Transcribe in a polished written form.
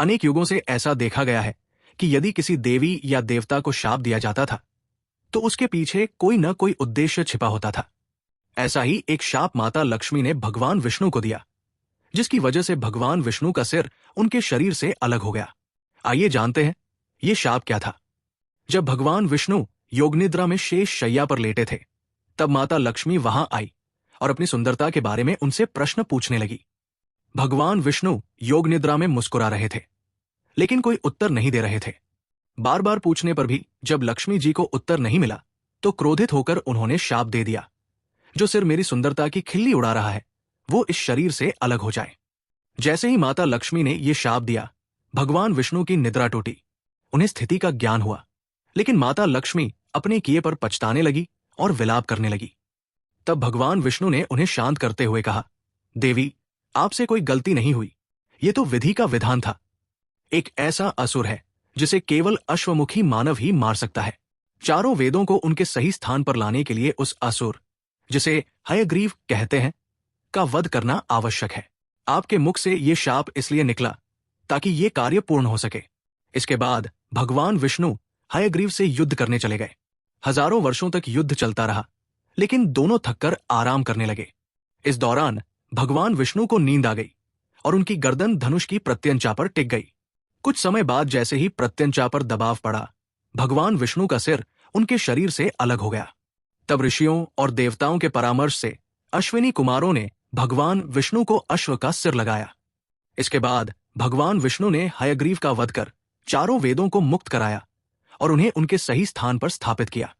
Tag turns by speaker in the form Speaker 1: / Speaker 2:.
Speaker 1: अनेक युगों से ऐसा देखा गया है कि यदि किसी देवी या देवता को शाप दिया जाता था तो उसके पीछे कोई न कोई उद्देश्य छिपा होता था। ऐसा ही एक शाप माता लक्ष्मी ने भगवान विष्णु को दिया, जिसकी वजह से भगवान विष्णु का सिर उनके शरीर से अलग हो गया। आइए जानते हैं ये शाप क्या था। जब भगवान विष्णु योगनिद्रा में शेष शैया पर लेटे थे, तब माता लक्ष्मी वहां आई और अपनी सुंदरता के बारे में उनसे प्रश्न पूछने लगी। भगवान विष्णु योगनिद्रा में मुस्कुरा रहे थे, लेकिन कोई उत्तर नहीं दे रहे थे। बार बार पूछने पर भी जब लक्ष्मी जी को उत्तर नहीं मिला तो क्रोधित होकर उन्होंने शाप दे दिया, जो सिर मेरी सुंदरता की खिल्ली उड़ा रहा है वो इस शरीर से अलग हो जाए। जैसे ही माता लक्ष्मी ने यह शाप दिया, भगवान विष्णु की निद्रा टूटी। उन्हें स्थिति का ज्ञान हुआ, लेकिन माता लक्ष्मी अपने किए पर पछताने लगी और विलाप करने लगी। तब भगवान विष्णु ने उन्हें शांत करते हुए कहा, देवी, आपसे कोई गलती नहीं हुई, ये तो विधि का विधान था। एक ऐसा असुर है जिसे केवल अश्वमुखी मानव ही मार सकता है। चारों वेदों को उनके सही स्थान पर लाने के लिए उस असुर, जिसे हयग्रीव कहते हैं, का वध करना आवश्यक है। आपके मुख से ये शाप इसलिए निकला ताकि ये कार्य पूर्ण हो सके। इसके बाद भगवान विष्णु हयग्रीव से युद्ध करने चले गए। हजारों वर्षों तक युद्ध चलता रहा, लेकिन दोनों थककर आराम करने लगे। इस दौरान भगवान विष्णु को नींद आ गई और उनकी गर्दन धनुष की प्रत्यंचा पर टिक गई। कुछ समय बाद जैसे ही प्रत्यंचा पर दबाव पड़ा, भगवान विष्णु का सिर उनके शरीर से अलग हो गया। तब ऋषियों और देवताओं के परामर्श से अश्विनी कुमारों ने भगवान विष्णु को अश्व का सिर लगाया। इसके बाद भगवान विष्णु ने हयग्रीव का वध कर चारों वेदों को मुक्त कराया और उन्हें उनके सही स्थान पर स्थापित किया।